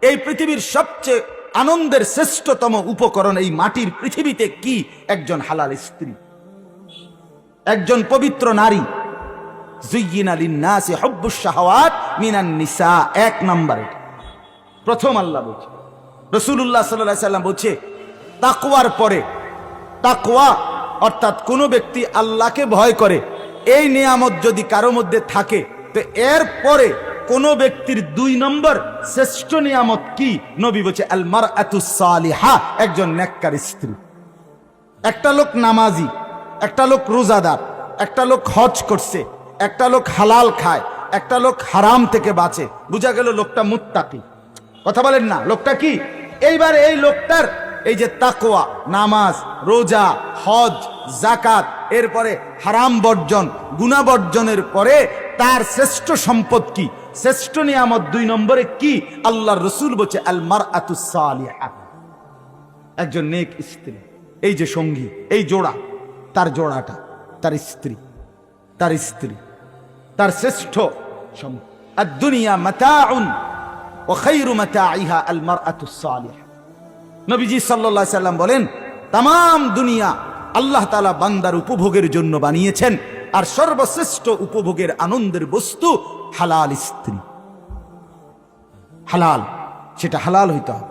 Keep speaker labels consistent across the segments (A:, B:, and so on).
A: এই পৃথিবীর সবচেয়ে আনন্দের শ্রেষ্ঠতম উপকরণ এই মাটির পৃথিবীতে কি? একজন হালাল স্ত্রী, একজন পবিত্র নারী। যুয়্যিনা লিন-নাসি হুব্বুশ শাহাওয়াত মিনান নিসা, এক নাম্বার। এটা প্রথম আল্লাহ বলছে। রাসূলুল্লাহ সাল্লাল্লাহু আলাইহি সাল্লাম বলছে তাকওয়ার পরে, তাকওয়া অর্থাৎ কোন ব্যক্তি আল্লাহকে ভয় করে, এই নিয়ামত যদি কারো মধ্যে থাকে, তো এর পরে কোন ব্যক্তির 2 নম্বর শ্রেষ্ঠ নিয়ামত কি? নবী বলছে আল মারআতুস সালিহা, একজন নেককার স্ত্রী। একটা লোক নামাজি, একটা লোক রোজাদার, একটা লোক হজ করছে, একটা লোক হালাল খায়, একটা লোক হারাম থেকে বাঁচে, বুঝা গেল লোকটা মুত্তাকি। কথা বলেন না, লোকটা কি? এইবার এই লোকটার এই যে তাকওয়া, নামাজ, রোজা, হজ, যাকাত, এরপরে হারাম বর্জন, গুনাহ বর্জনের পরে তার শ্রেষ্ঠ সম্পদ কি? শ্রেষ্ঠ নিয়ামত 2 নম্বরে কি? আল্লাহর রাসূল বলছে আল মারআতুস সালিহা, একজন নেক স্ত্রী। এই যে সঙ্গী, এই জোড়া, তার জোড়াটা তার স্ত্রী, তার স্ত্রী তার শ্রেষ্ঠ সম্পদ। আদ-দুনিয়া মাতাউন ওয়া খায়রু মাতাইহা আল মারআতুস সালিহা। নবীজি সাল্লাল্লাহু আলাইহি সাল্লাম বলেন, তাম দুনিয়া আল্লাহ তাআলা বান্দার উপভোগের জন্য বানিয়েছেন, আর সর্বশ্রেষ্ঠ উপভোগের আনন্দের বস্তু হালাল স্ত্রী। হালাল, সেটা হালাল হইতে হবে,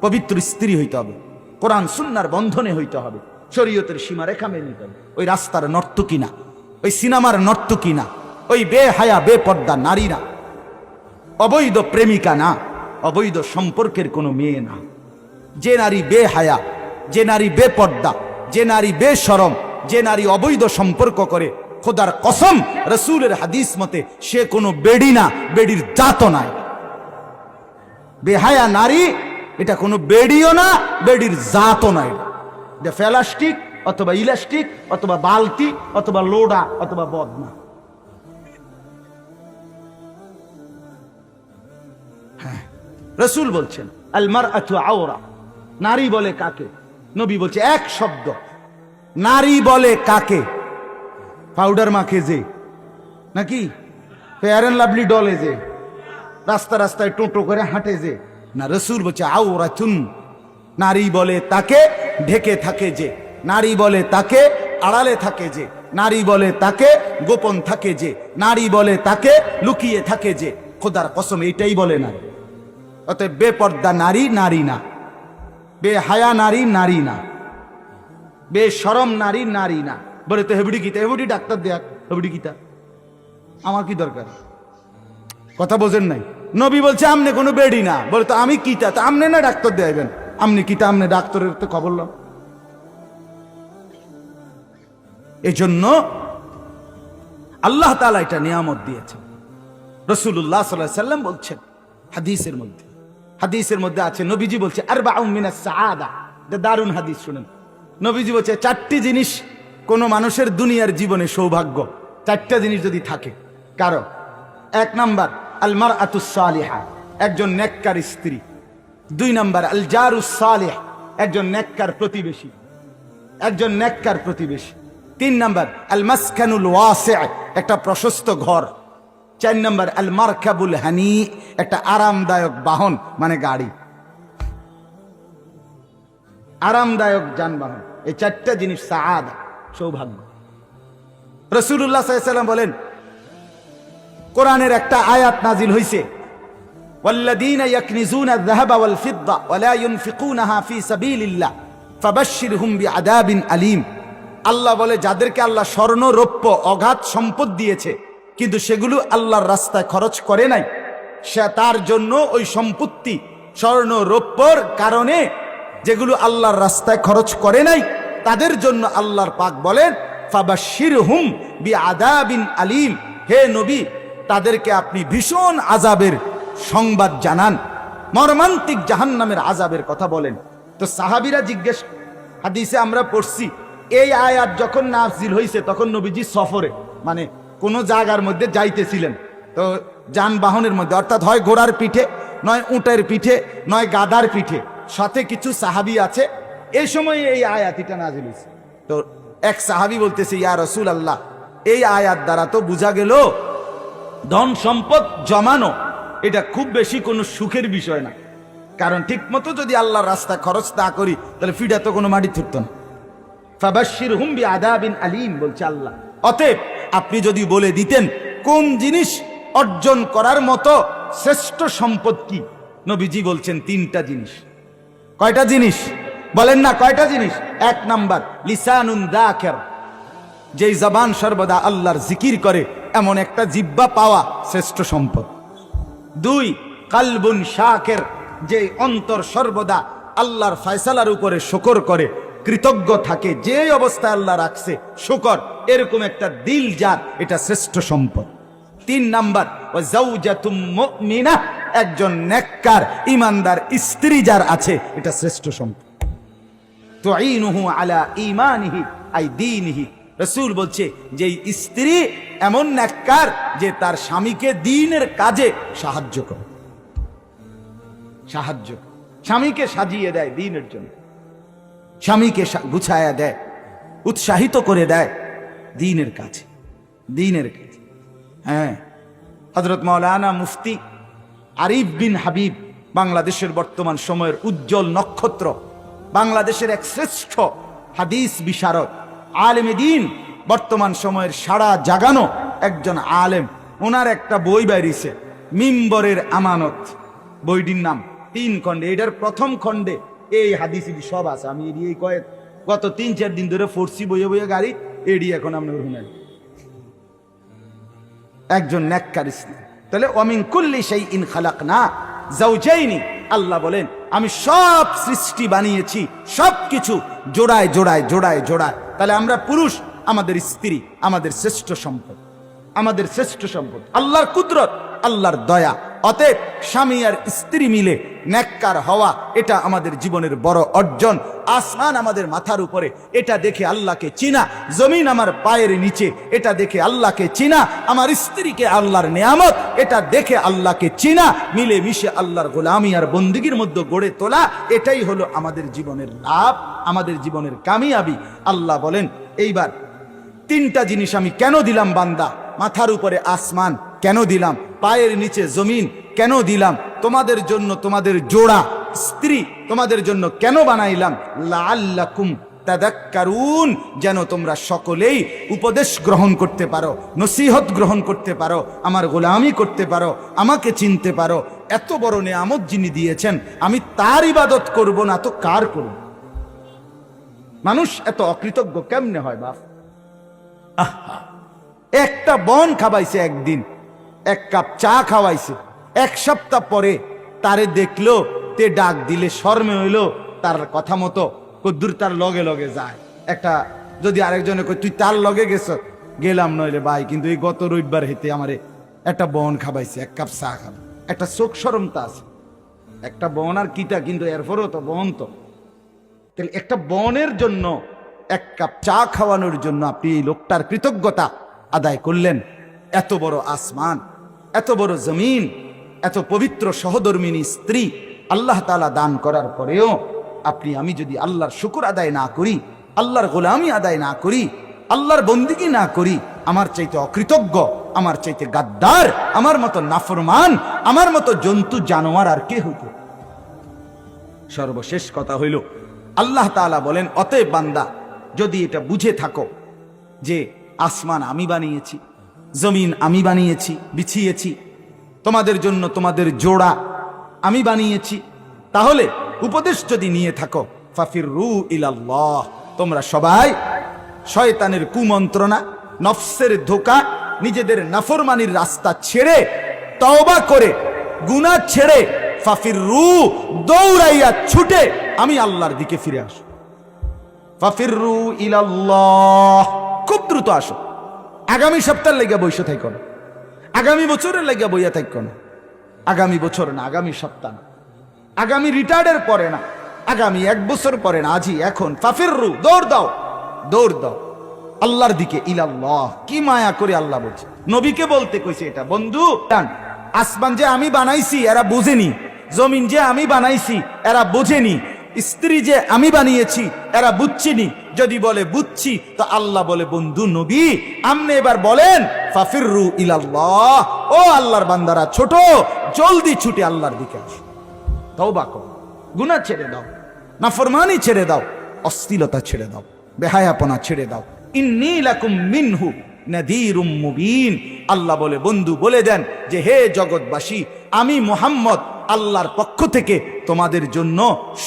A: পবিত্র স্ত্রী হইতে হবে, কোরআন সুন্নাহর বন্ধনে হইতে হবে, শরীয়তের সীমারেখা মেনে নিতে হবে। ওই রাস্তার নর্তকী না, ওই সিনেমার নর্তকী না, ওই বেহায়া বেপর্দা নারী না, অবৈধ প্রেমিকা না, অবৈধ সম্পর্কের কোনো মেয়ে না। যে নারী বেহায়া, যে নারী বেপর্দা, যে নারী বেশরম, যে নারী অবৈধ সম্পর্ক করে, খোদার কসম রাসূলের হাদিস মতে সে কোনো বেডি না, বেডির জাতও নাই। বেহায়া নারী এটা কোনো বেডিও না, বেডির জাতও নাই। এটা প্লাস্টিক অথবা ইলাস্টিক অথবা বালতি অথবা লোডা অথবা বদনা। হ্যাঁ, রাসূল বলছেন আল মারআতু আওরা, নারী বলে কাকে? নবী বলছে এক শব্দ, নারী বলে কাকে? পাউডার মাখে যে, নাকি ফেয়ার এন্ড লাভলি ডলে যে, রাস্তা রাস্তায় টোটো করে হাঁটে যে, না। রাসূল বলছে আওরাতুন, নারী বলে তাকে ঢেকে থাকে যে, নারী বলে তাকে আড়ালে থাকে যে, নারী বলে তাকে গোপন থাকে যে, নারী বলে তাকে লুকিয়ে থাকে যে। খোদার কসম এইটাই বলে না। অতএব বেপর্দা নারী নারী না, বেহায়া নারী নারী না, বেশরম নারী নারী না। বলে তো হেবুডি গীতা, হেবুডি ডাক্তার দেয়া, হেবুডি গীতা আমার কি দরকার? কথা বোঝেন নাই? নবী বলছে আমনে কোনো বেডি না। বলে তো আমি কিতা, তা আমনে না ডাক্তার দেবেন, আমনে কিতা, আমনে ডাক্তারের তো খবর ল। এজন্য আল্লাহ তাআলা এটা নিয়ামত দিয়েছেন। রাসূলুল্লাহ সাল্লাল্লাহু আলাইহি সাল্লাম বলছেন হাদিসের মধ্যে আছে, নবীজি বলছে আরবাউন মিনাস সাআদা, দারুন হাদিস শুনেন। নবীজি বলছে 4টি জিনিস কোন মানুষের দুনিয়ার জীবনে সৌভাগ্য, 4টা জিনিস যদি থাকে কারো। 1 নাম্বার আল মারআতুস সালিহা, একজন নেককার স্ত্রী। 2 নাম্বার আল জারুস সালিহ, একজন নেককার প্রতিবেশী, একজন নেককার প্রতিবেশী। 3 নাম্বার আল মাসকানুল ওয়াসি', একটা প্রশস্ত ঘর। 4 নাম্বার আল মারকাবুল হানি, একটা আরামদায়ক বাহন, মানে গাড়ি, আরামদায়ক যানবাহন। এই 4টা জিনিস সাআদা, সৌভাগ্য। রাসূলুল্লাহ সাল্লাল্লাহু আলাইহি ওয়াসাল্লাম বলেন, কোরআনের একটা আয়াত নাজিল হইছে, ওয়াল্লাযীনা ইয়াকনিজুনা আয-যাহাবা ওয়াল ফিদ্দা ওয়া লা ইউনফিকুনাহা ফি সাবিলিল্লাহ ফাবাশশিরহুম বিআযাবিন আলীম। আল্লাহ বলে, যাদেরকে আল্লাহ স্বর্ণ রৌপ্য অগাধ সম্পদ দিয়েছে কিন্তু সেগুলো আল্লাহর রাস্তায় খরচ করে নাই, সে তার জন্য ওই সম্পত্তি স্বর্ণ রৌপ্যর কারণে যেগুলো আল্লাহর রাস্তায় খরচ করে নাই, তাদের জন্য আল্লাহর পাক বলেন ফাবাশশিরহুম বিআযাবিন আলীম, হে নবী তাদেরকে আপনি ভীষণ আযাবের সংবাদ জানান, মর্মান্তিক জাহান্নামের আযাবের কথা বলেন। তো সাহাবীরা জিজ্ঞেস, হাদিসে আমরা পড়ছি, এই আয়াত যখন নাযিল হইছে তখন নবীজি সফরে, মানে কোন জায়গার মধ্যে যাইতেছিলেন, তো যানবাহনের মধ্যে, অর্থাৎ হয় ঘোড়ার পিঠে, নয় উটের পিঠে, নয় গাধার পিঠে, সাথে কিছু সাহাবী আছে। এই সময় এই আয়াতটা নাযিল হইছে। তো এক সাহাবী বলতেছে, ইয়া রাসূলুল্লাহ, এই আয়াত দ্বারা তো বোঝা গেল ধন সম্পদ জমানো এটা খুব বেশি কোনো সুখের বিষয় না, কারণ ঠিক মতো যদি আল্লাহর রাস্তা খরচ না করি তাহলে ফিডা তো কোনো মাটি থুরত না। ফাবাশশিরহুম বিআযাবিন আলীম বলছে আল্লাহ। অতএব আপনি যদি বলে দিতেন কোন জিনিস অর্জন করার মতো শ্রেষ্ঠ সম্পদ কি, নবীজি বলছেন তিনটা জিনিস। কয়টা জিনিস বলেন না, কয়টা জিনিস? এক নাম্বার লিসানুন যাকির, যেই জবান সর্বদা আল্লাহর জিকির করে এমন একটা জিহ্বা পাওয়া শ্রেষ্ঠ সম্পদ। দুই, কালবুন শাকির, যে অন্তর সর্বদা আল্লাহর ফয়সালার উপরে শুকর করে, কৃতজ্ঞ থাকে, যে অবস্থায় আল্লাহ রাখছে শুকর, এরকম একটা দিল যার, এটা শ্রেষ্ঠ সম্পদ। তিন নাম্বার ওয়া যাওজাতুম মুমিনাহ, একজন নেককার ইমানদার স্ত্রী যার আছে, এটা শ্রেষ্ঠ সম্পদ। তুঈনুহু আলা ঈমানিহি আই দীনিহি, রাসূল বলছে যে স্ত্রী এমন নেককার যে তার স্বামীকে দ্বীনের কাজে সাহায্য করে, স্বামীকে সাজিয়ে দেয় দ্বীনের জন্য, স্বামীকে গুছায়া দেয়, উৎসাহিত করে দেয় দ্বীনের কাজে। হ্যাঁ, হযরত মাওলানা মুফতি আরিফ বিন হাবিব, বাংলাদেশের বর্তমান সময়ের উজ্জ্বল নক্ষত্র, বাংলাদেশের এক শ্রেষ্ঠ হাদিস বিশারদ, আলেমে দ্বীন, বর্তমান সময়ের সারা জাগানো একজন আলেম। ওনার একটা বই বেরিয়েছে, মিম্বরের আমানত, বইটির নাম 3 খণ্ডে। এটার প্রথম খণ্ডে এই হাদিস সব আছে। আমি এই কয়েক গত 3-4 দিন ধরে ফোরসি বইয়ে গাড়ি এডি, এখন আপনি শুনেন একজন নেককার স্ত্রী। তাহলে ওয়ামিন কুল্লি শাইইন খালাকনা যাওজাইনি, আল্লাহ বলেন আমি সব সৃষ্টি বানিয়েছি, সবকিছু জোড়ায় জোড়ায় জোড়ায় জোড়ায়। তাহলে আমরা পুরুষ, আমাদের স্ত্রী আমাদের শ্রেষ্ঠ সম্পদ, আমাদের শ্রেষ্ঠ সম্পদ, আল্লাহর কুদরত, আল্লাহর দয়া। অতএব স্বামী আর স্ত্রী মিলে নেককার হওয়া, এটা আমাদের জীবনের বড় অর্জন। আসমান আমাদের মাথার উপরে, এটা দেখে আল্লাহকে চিনা, জমিন আমার পায়ের নিচে, এটা দেখে আল্লাহকে চিনা, আমার স্ত্রীকে আল্লাহর নেয়ামত, এটা দেখে আল্লাহকে চিনা, মিলে মিশে আল্লাহর গোলামি আর বন্দিগির মধ্যে গড়ে তোলা, এটাই হলো আমাদের জীবনের লাভ, আমাদের জীবনের কামিয়াবি। আল্লাহ বলেন এইবার 3টা জিনিস আমি কেন দিলাম বান্দা, মাথার উপরে আসমান কেন দিলাম, পায়ের নিচে জমিন কেন দিলাম, তোমাদের জন্য তোমাদের জোড়া স্ত্রী তোমাদের জন্য কেন বানাইলাম, লাআল্লাকুম তাদাক্কারুন, যেন তোমরা সকলেই উপদেশ গ্রহণ করতে পারো, নসিহত গ্রহণ করতে পারো, আমার গোলামি করতে পারো, আমাকে চিনতে পারো। এত বড় নেয়ামত যিনি দিয়েছেন, আমি তার ইবাদত করব না তো কার করব? মানুষ এত অকৃতজ্ঞ কেমনে হয় বাপ? একটা বন খাওয়াইছে, একদিন 1 কাপ চা খাওয়াইছে, 1 সপ্তাহ পরে তারে দেখলো, তে ডাক দিলে শর্মে হইলো, তার কথা মতো কদ্দুর তার লগে লগে যায়। একটা যদি আরেকজনে কই তুই তার লগে গেছ, গেলাম নইলে ভাই, কিন্তু এই গত রবিবার হেতে আমারে একটা বন খাওয়াইছে, 1 কাপ চা খাবে, একটা চোখ শরমতা আছে, একটা বন আর কিটা, কিন্তু এরপরও তো বন। তো তাহলে একটা বনের জন্য 1 কাপ চা খাওয়ানোর জন্য আপনি এই লোকটার কৃতজ্ঞতা আদায় করলেন। এত বড় আসমান, এত বড় জমিন, এত পবিত্র সহধর্মিনী স্ত্রী আল্লাহ তাআলা দান করার পরেও আপনি আমি যদি আল্লাহর শুকর আদায় না করি, আল্লাহর গোলামি আদায় না করি, আল্লাহর বন্দিগি না করি, আমার চাইতে অকৃতজ্ঞ, আমার চাইতে গাদ্দার, আমার মতো নাফরমান, আমার মতো জন্তু জানোয়ার আর কে হইত? সর্বশেষ কথা হইল, আল্লাহ তাআলা বলেন অতএব বান্দা, যদি এটা বুঝে থাকো যে আসমান আমি বানিয়েছি, জমিন আমি বানিয়েছি, বিছিয়েছি, তোমাদের জন্য তোমাদের জোড়া আমি বানিয়েছি, তাহলে উপদেশ যদি নিয়ে থাকো, ফাফিরু ইলাল্লাহ, তোমরা সবাই শয়তানের কুমন্ত্রণা, নফসের ধোঁকা, নিজেদের নাফরমানির রাস্তা ছেড়ে, তওবা করে, গুনাহ ছেড়ে, ফাফিরু, দৌড়াইয়া ছুটে আমি আল্লাহর দিকে ফিরে আসো। ফাফিরু ইলাল্লাহ, খুব দ্রুত আসো। আগামী সপ্তাহের লাগিয়া বইসা থাকো না, আগামী বছরের লাগিয়া বইয়া থাকো না, আগামী বছর না, আগামী সপ্তাহ না, আগামী রিটায়ার্ডের পরে না, আগামী 1 বছর পরে না, আজই এখন। ফাফিরু, দৌড় দাও, দৌড় দাও আল্লাহর দিকে। ইলাল্লাহ, কি মায়া করে আল্লাহ বলছে, নবীকে বলতে কইছে এটা। বন্ধু, আসমান যে আমি বানাইছি এরা বোঝেনি, জমিন যে আমি বানাইছি এরা বোঝেনি, স্ত্রী যে আমি বানিয়েছি এরা বুঝছিনি। যদি বলে বুঝছি, তো আল্লাহ বলে বন্ধু নবী আপনি এবার বলেন ফাফিরু ইলাল্লাহ, ও আল্লাহর বান্দারা ছোট, জলদি ছুটে আল্লাহর দিকে আসো। তওবা করো, গুনাহ ছেড়ে দাও, নাফরমানি ছেড়ে দাও, অশ্লীলতা ছেড়ে দাও, বেহায়াপনা ছেড়ে দাও। ইন্নী লাকুম মিনহু নাযীরুম মুবিন। আল্লাহ বলে, বন্ধু বলে দেন যে হে জগৎবাসী, আমি মুহাম্মদ আল্লাহর পক্ষ থেকে তোমাদের জন্য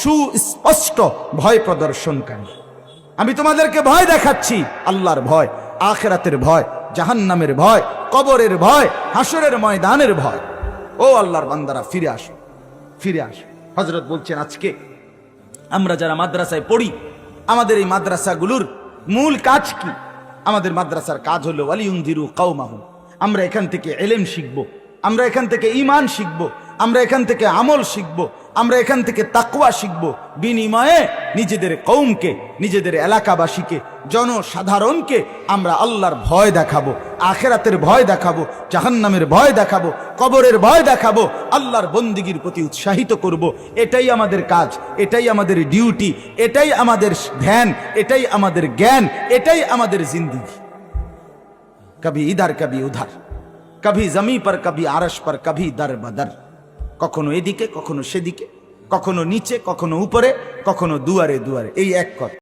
A: সুস্পষ্ট ভয় প্রদর্শনকারী। আমি তোমাদেরকে ভয় দেখাচ্ছি, আল্লাহর ভয়, আখিরাতের ভয়, জাহান্নামের ভয়, কবরের ভয়, হাসরের ময়দানের ভয়। ও আল্লাহর বান্দারা, ফিরে আসো, ফিরে আসো। হযরত বলছেন, আজকে আমরা যারা মাদ্রাসায় পড়ি, আমাদের এই মাদ্রাসাগুলোর মূল কাজ কি? আমাদের মাদ্রাসার কাজ হলো ওয়ালিউনদিরু কওমাহুম। আমরা এখান থেকে ইলম শিখব, আমরা এখান থেকে ঈমান শিখব, আমরা এখান থেকে আমল শিখব, আমরা এখান থেকে তাকওয়া শিখব। বিনিময়ে নিজেদের কওমকে, নিজেদের এলাকাবাসীকে, জনসাধারণকে আমরা আল্লাহর ভয় দেখাবো, আখিরাতের ভয় দেখাবো, জাহান্নামের ভয় দেখাবো, কবরের ভয় দেখাবো, আল্লাহর বন্দিগির প্রতি উৎসাহিত করব। এটাই আমাদের কাজ, এটাই আমাদের ডিউটি, এটাই আমাদের ধ্যান, এটাই আমাদের জ্ঞান, এটাই আমাদের জিন্দেগি। কবি ইধার কবি উধার, কবি জমি পর কবি আরশ পর, কবি দর বদর। কখনো এদিকে, কখনো সেদিকে, কখনো নিচে, কখনো উপরে, কখনো দুয়ারে দুয়ারে। এই এক কথা।